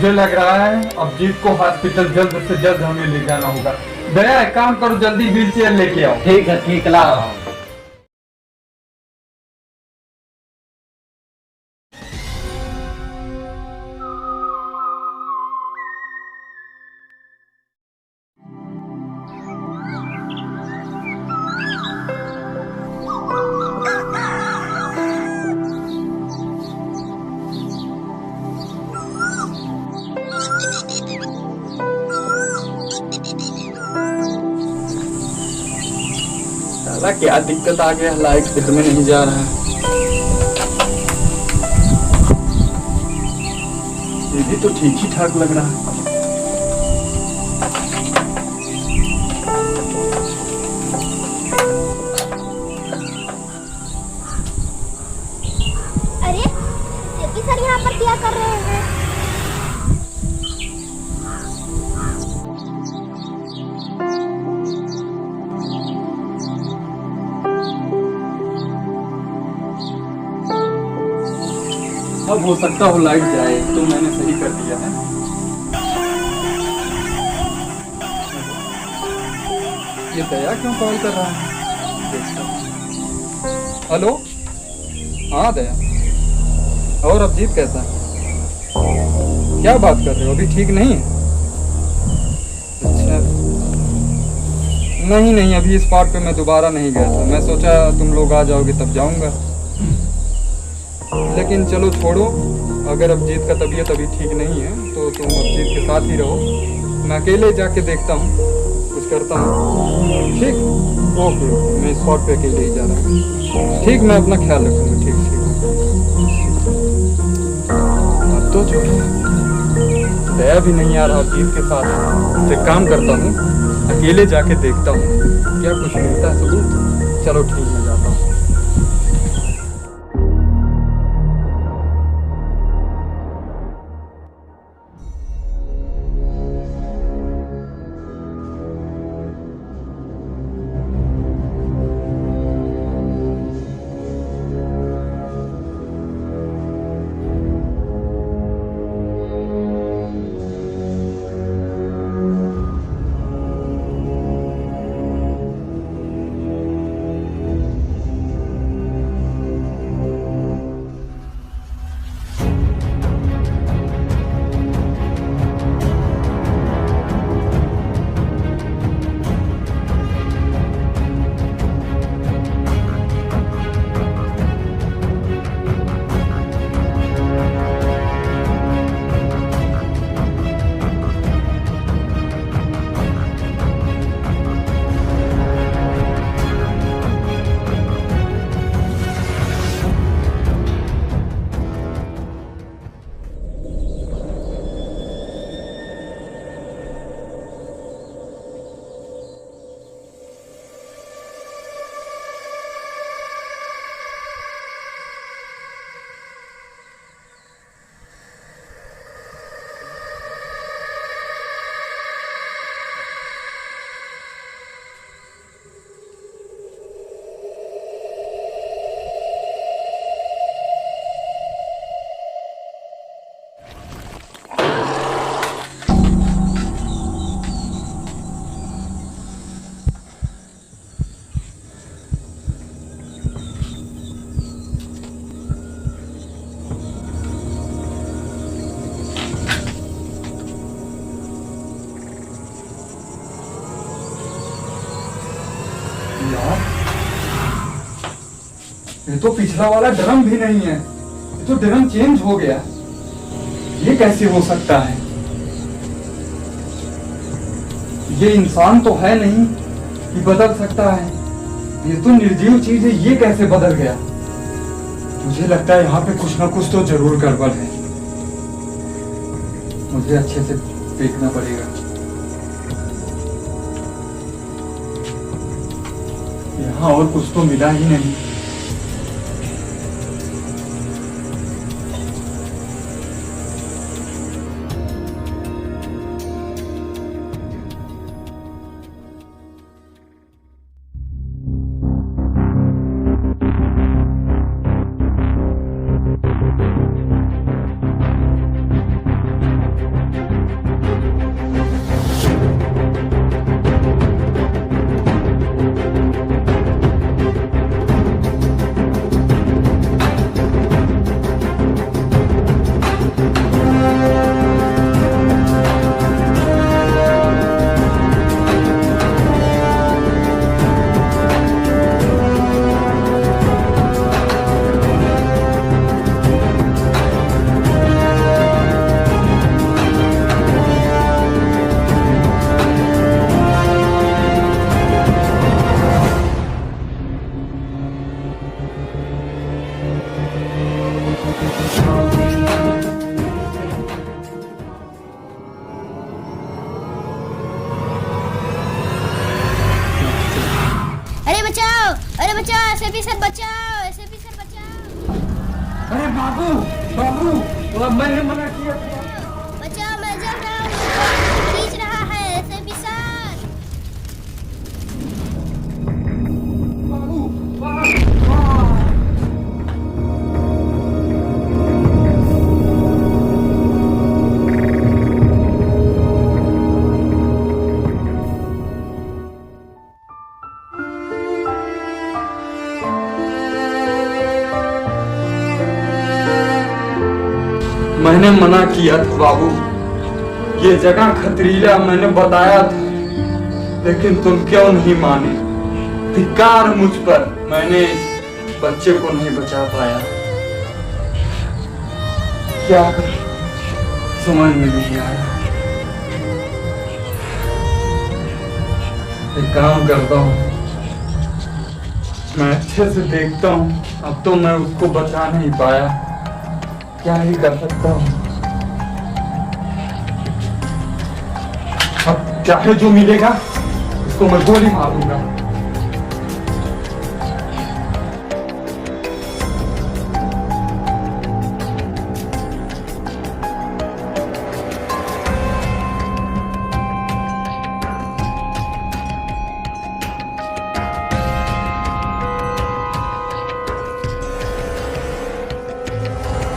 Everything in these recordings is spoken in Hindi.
मुझे लग रहा है अभिजीत को हॉस्पिटल जल्द से जल्द हमें ले जाना होगा। दया एक काम करो, जल्दी व्हील चेयर लेके आओ। ठीक है, ठीक ला रहा हूँ। साला क्या दिक्कत आ गया, लाइट फिर में नहीं जा रहा है। ये भी तो ठीक ही ठाक लग रहा है। अरे जेपी सर यहाँ पर क्या कर रहे हैं? अब हो सकता हो लाइट जाए, तो मैंने सही कर दिया है। ये दया क्यों कॉल कर रहा है? देखता हूँ। हेलो, हाँ दया। और अभिजीत कैसा है? क्या बात कर रहे हो, अभी ठीक नहीं है? अच्छा, नहीं नहीं, अभी इस पार्ट पे मैं दोबारा नहीं गया था। मैं सोचा तुम लोग आ जाओगे तब जाऊंगा, लेकिन चलो छोड़ो। अगर अभिजीत का तबीयत अभी ठीक नहीं है तो तुम अभिजीत के साथ ही रहो, मैं अकेले जाके देखता हूँ, कुछ करता हूँ। ठीक, ओके, मैं इस स्पॉट पे अकेले ही जा रहा हूँ। ठीक, मैं अपना ख्याल रखूँगा। ठीक ठीक। अब तो जो है दया भी नहीं आ रहा अभिजीत के साथ, तो एक काम करता हूँ, अकेले जाके देखता हूँ, क्या कुछ मिलता है सबूत। चलो ठीक है, जाता हूँ। ये तो पिछला वाला ड्रम भी नहीं है, ये तो ड्रम चेंज हो गया। ये कैसे हो सकता है? ये इंसान तो है नहीं कि बदल सकता है, ये तो निर्जीव चीज है, ये कैसे बदल गया? मुझे लगता है यहाँ पे कुछ ना कुछ तो जरूर गड़बड़ है, मुझे अच्छे से देखना पड़ेगा। यहाँ और कुछ तो मिला ही नहीं। अरे बचाओ एसएपी सर बचाओ, एसएपी सर बचाओ। अरे बाबू बाबू, मैंने मना किया था। बचाओ, मैं जल रहा हूँ, खींच रहा है एसएपी सर। बाबू मैंने मना किया था बाबू, ये जगह खतरीला मैंने बताया था, लेकिन तुम क्यों नहीं माने? धिक्कार मुझ पर, मैंने इस बच्चे को नहीं बचा पाया। क्या करूं समझ में नहीं आया। एक काम करता हूँ, मैं अच्छे से देखता हूँ। अब तो मैं उसको बचा नहीं पाया, क्या ही कर सकता हूँ। अब चाहे जो मिलेगा उसको मैं गोली मारूंगा।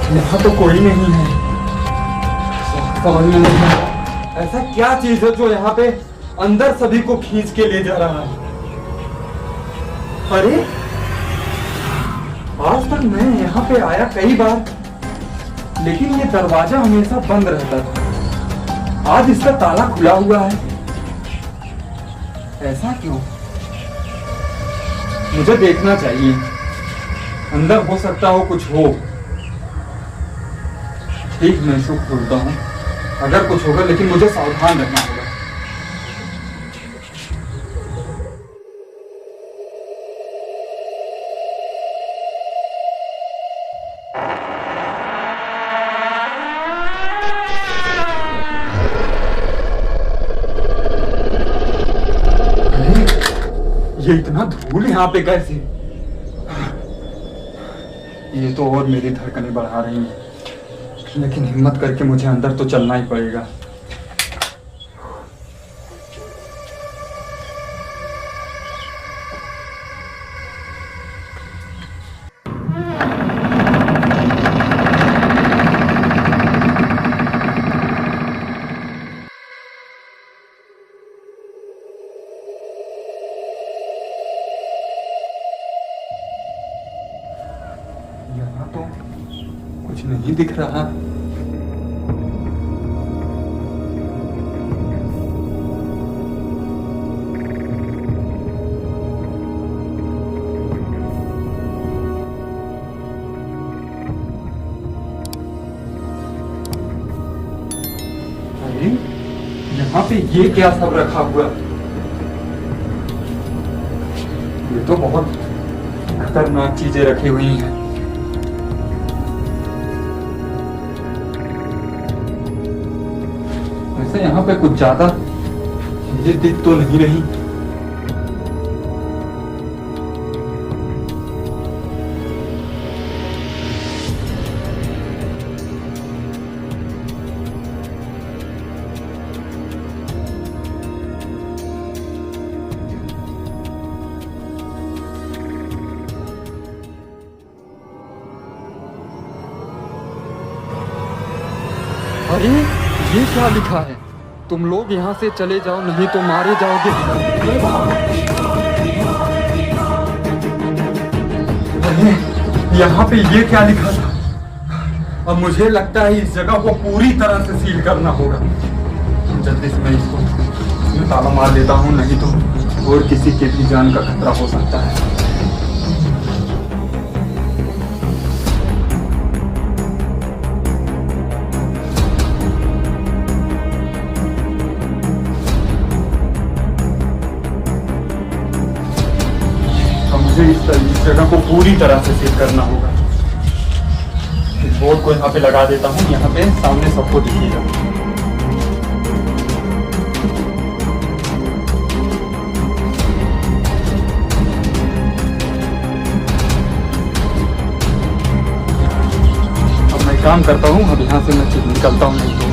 यहाँ तो कोई नहीं है, समझ में नहीं आ रहा ऐसा क्या चीज है जो यहाँ पे अंदर सभी को खींच के ले जा रहा है। अरे आज तक मैं यहाँ पे आया कई बार, लेकिन ये दरवाजा हमेशा बंद रहता था। आज इसका ताला खुला हुआ है, ऐसा क्यों? मुझे देखना चाहिए, अंदर हो सकता हो कुछ हो। ठीक, मैं इसको खोलता हूँ, अगर कुछ होगा, लेकिन मुझे सावधान रहना होगा। ये इतना धूल यहाँ पे कैसे? ये तो और मेरी धड़कनें बढ़ा रही हैं, लेकिन हिम्मत करके मुझे अंदर तो चलना ही पड़ेगा। यहाँ तो कुछ नहीं दिख रहा। अरे यहाँ पे ये क्या सब रखा हुआ? ये तो बहुत खतरनाक चीजें रखी हुई हैं। वैसे यहाँ पे कुछ ज्यादा चीजें दिख तो नहीं रही। अरे ये क्या लिखा है? तुम लोग यहाँ से चले जाओ, नहीं तो मारे जाओगे। अरे यहाँ पे ये क्या लिखा था? अब मुझे लगता है इस जगह को पूरी तरह से सील करना होगा। जल्दी से मैं इसको ताला मार देता हूँ, नहीं तो और किसी के भी जान का खतरा हो सकता है। मुझे इस जगह को पूरी तरह से सील करना होगा। बोर्ड को यहाँ पे लगा देता हूँ, यहाँ पे सामने सबको दिखेगा। अब मैं काम करता हूँ, अब यहाँ से मैं निकलता हूँ नहीं तो